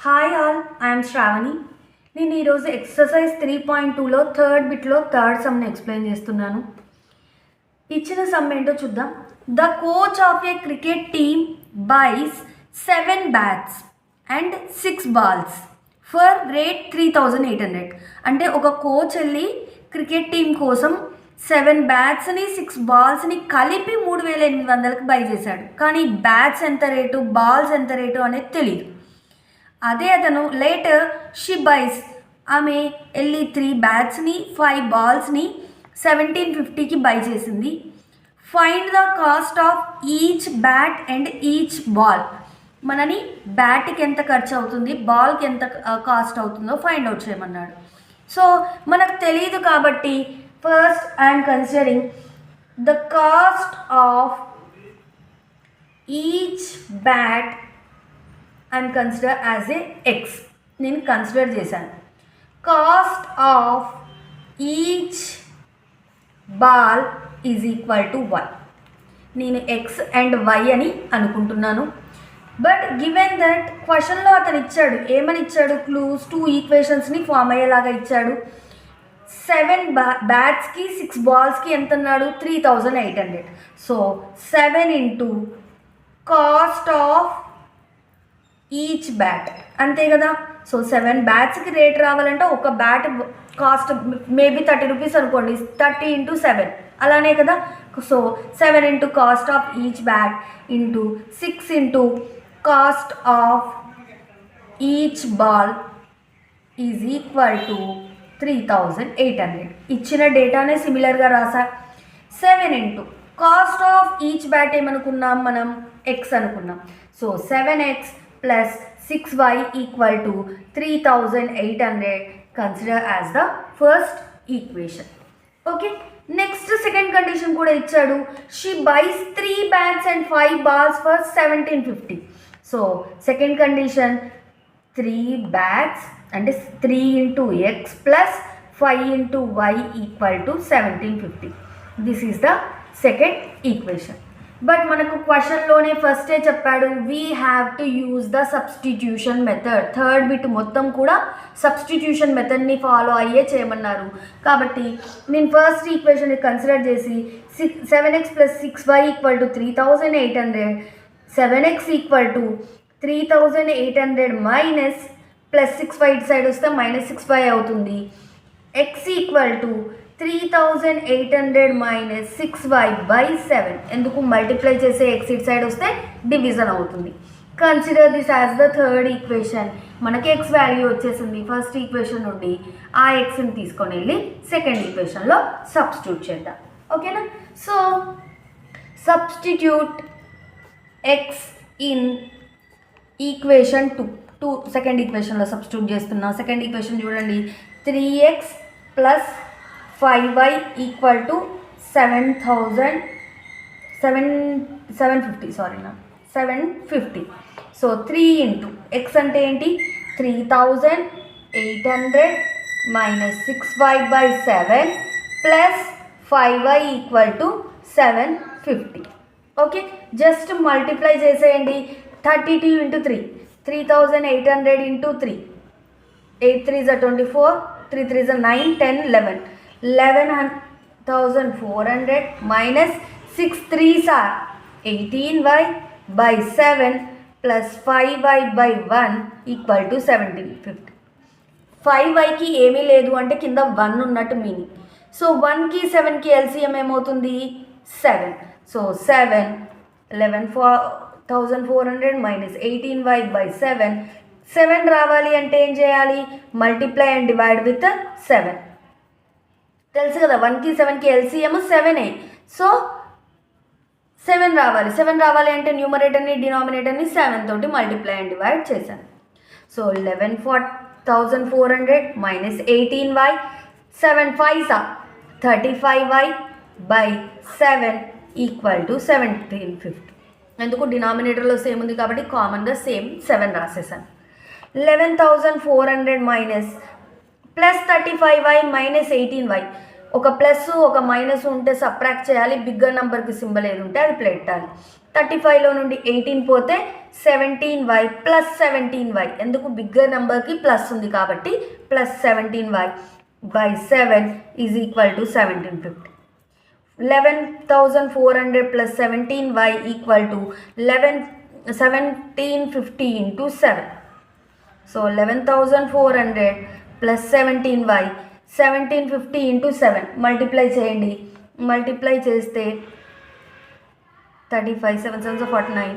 Hi all, I'm Sravani. నేను ఈరోజు exercise 3.2లో థర్డ్ బిట్లో థర్డ్ సమ్ని ఎక్స్ప్లెయిన్ చేస్తున్నాను. ఇచ్చిన సమ్ ఏంటో చూద్దాం. The coach of a cricket team buys 7 bats and 6 balls for rate 3,800. అంటే ఒక కోచ్ వెళ్ళి క్రికెట్ టీం కోసం 7 బ్యాట్స్ని 6 బాల్స్ని కలిపి 3,800కి బై చేశాడు. కానీ బ్యాట్స్ ఎంత రేటు, బాల్స్ ఎంత రేటు అనేది తెలియదు. అదే అతను లేటర్ షీ బైస్, ఆమె వెళ్ళి 3 బ్యాట్స్ని 5 బాల్స్ని 1,750కి బై చేసింది. Find the cost of each bat and each ball. మనని బ్యాట్కి ఎంత ఖర్చు అవుతుంది, బాల్కి ఎంత కాస్ట్ అవుతుందో ఫైండ్ అవుట్ చేయమన్నాడు. సో మనకు తెలియదు కాబట్టి first I'm considering the cost of each bat and consider as a x. నేను కన్సిడర్ చేశాను. Cost of each ball is equal to y. నేను ఎక్స్ అండ్ వై అని అనుకుంటున్నాను. బట్ గివెన్ దట్ క్వశ్చన్లో అతను ఇచ్చాడు, ఏమని ఇచ్చాడు, క్లూస్ 2 ఈక్వేషన్స్ని ఫామ్ అయ్యేలాగా ఇచ్చాడు. 7 బ్యాట్స్కి 6 బాల్స్కి ఎంత అన్నాడు, 3,800. So 7 into cost of each bat, అంతే కదా. సో 7 బ్యాట్స్కి రేట్ రావాలంటే ఒక బ్యాట్ కాస్ట్ మేబీ 30 రూపీస్ అనుకోండి, 30 ఇంటూ 7 అలానే కదా. So 7 into cost of each bat into 6 into cost of each ball is equal to 3,800. ఇచ్చిన డేటానే సిమిలర్గా రాసా. 7 into cost of each bat ఏమనుకున్నాం మనం, ఎక్స్ అనుకున్నాం. So 7x plus 6y equal to 3,800. Consider as the first equation. Okay. Next second condition kuda ichadu. She buys 3 bats and 5 balls for 1,750. So second condition, 3 bats and 3 into x plus 5 into y equal to 1,750. This is the second equation. But మనకు క్వశ్చన్లోనే ఫస్టే చెప్పాడు, we have to use the substitution method. Third bit మొత్తం కూడా substitution మెథడ్ని follow అయ్యే చేయమన్నారు. కాబట్టి నేను first ఈక్వేషన్ని కన్సిడర్ చేసి 7x plus 6y equal to 3,800, 7x equal to 3,800 minus plus 6y ఇటు సైడ్ వస్తే మైనస్ 6y అవుతుంది. x equal to 3,800 minus 6y by 7. ఎందుకు మల్టిప్లై చేసే ఎక్స్ ఇట్ సైడ్ వస్తే డివిజన్ అవుతుంది. Consider this as the third equation. మనకి X value వచ్చేసింది first equation నుండి. ఆ ఎక్స్ని తీసుకొని వెళ్ళి సెకండ్ ఈక్వేషన్లో సబ్స్టిట్యూట్ చేద్దాం. ఓకేనా. So substitute x in equation 2. Second ఈక్వేషన్లో సబ్స్టిట్యూట్ చేస్తున్నా. సెకండ్ ఈక్వేషన్ చూడండి, 3x plus 5y equal to 750. So 3 into x అంటే ఏంటి, 3,800 minus 6y by 7 plus 5y equal to 750. Okay, just multiply చేసేయండి. 32 into 3, 3,800 into 3, 8 3s are 24, 3 3s are 9, 10, 11. 11,400 minus 6 3s are 18y by 7 plus 5y by 1 equal to 1,750. 5yకి ఏమీ లేదు అంటే కింద 1 ఉన్నట్టు meaning. So 1కి 7కి LCM ఏమవుతుంది, 7. So 7 11,400 minus 18y by 7. 7 రావాలి అంటే ఏం చేయాలి, మల్టిప్లై అండ్ డివైడ్ విత్ 7. తెలుసు కదా, 1కి 7కి ఎల్సిఎం 7. సో 7 రావాలి. 7 రావాలి అంటే న్యూమరేటర్ని డినామినేటర్ని 7 తోటి మల్టిప్లై అండ్ డివైడ్ చేశాను. So 11,400 minus 18y, 7 5s are 35y by 7 equal to 1,750. ఎందుకు, డినామినేటర్లో సేమ్ ఉంది కాబట్టి కామన్గా same 7 రాసేసాను. 11,400 minus plus 35y minus 18y. ఒక ప్లస్ ఒక మైనస్ ఉంటే సబ్ట్రాక్ట్ చేయాలి, బిగ్గర్ నెంబర్కి సింబల్ ఏది ఉంటే అది పెట్టాలి. 35లో నుండి 18 పోతే 17y ప్లస్ 17y, ఎందుకు బిగ్గర్ నెంబర్కి ప్లస్ ఉంది కాబట్టి plus 17y by 7 is equal to 1750. 11,400 plus 17y equal to 1750 into 7. So 11,400 plus 17y 1750 into 7 multiply చేయండి. మల్టిప్లై చేస్తే 35 7 7 49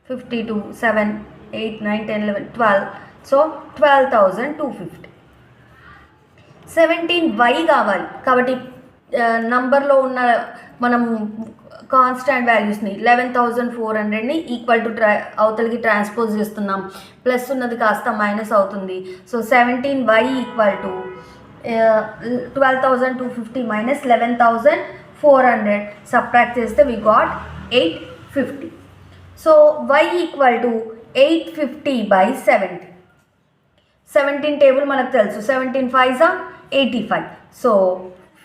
52 7 8 9 10 11 12. సో 12,250. 17y కావాలి కాబట్టి నంబర్లో ఉన్న మనం కాన్స్టాంట్ వాల్యూస్ని 11,400ని ఈక్వల్ టు అవతలికి ట్రాన్స్పోజ్ చేస్తున్నాం. ప్లస్ ఉన్నది కాస్త మైనస్ అవుతుంది. So 17y equal to 12,250 minus 11,400 subtract చేస్తే we got 850. So y equal to 850 by 70. 17 table మనకు తెలుసు, 17 5 85. సో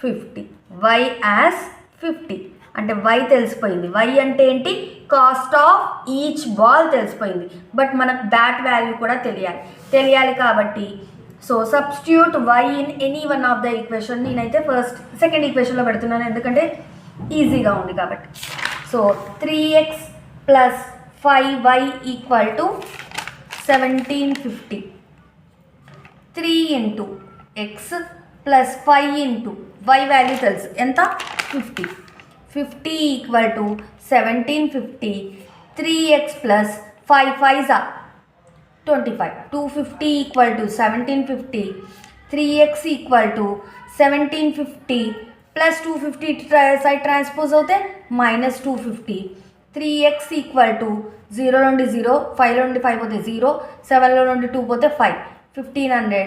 50 y యాజ్ 50 అంటే y తెలిసిపోయింది. y అంటే ఏంటి, కాస్ట్ ఆఫ్ ఈచ్ బాల్ తెలిసిపోయింది. బట్ మనకు బ్యాట్ వాల్యూ కూడా తెలియాలి కాబట్టి so substitute y in any one of the equation. నేనైతే సెకండ్ ఈక్వేషన్లో పెడుతున్నాను ఎందుకంటే ఈజీగా ఉంది కాబట్టి. So 3x plus 5y equal to 1750. 3 into X plus 5 into y value తెలుసు ఎంత 50. 50 equal to 1750. 3x plus 5 5 25. 250 equal to 1750. 3x equal to 1750 plus 250 side transpose అవుతే minus 250. 3x equal to 0 నుండి 0, 5లో నుండి 5 పోతే 0, 7లో నుండి 2 పోతే 5, 1500.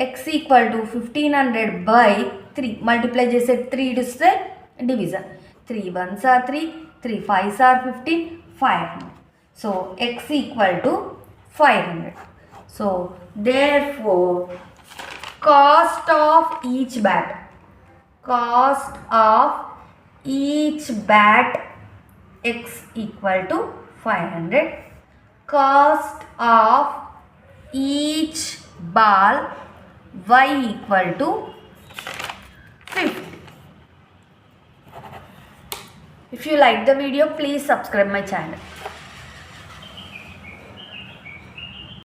x equal to 1500 by 3 multiply చేసే 3 ఇస్తే division. 3 1s are 3, 3 5s are 15, 500. So x equal to 500. So therefore cost of each bat x equal to 500. Cost of each ball y equal to 50. If you like the video, please subscribe my channel.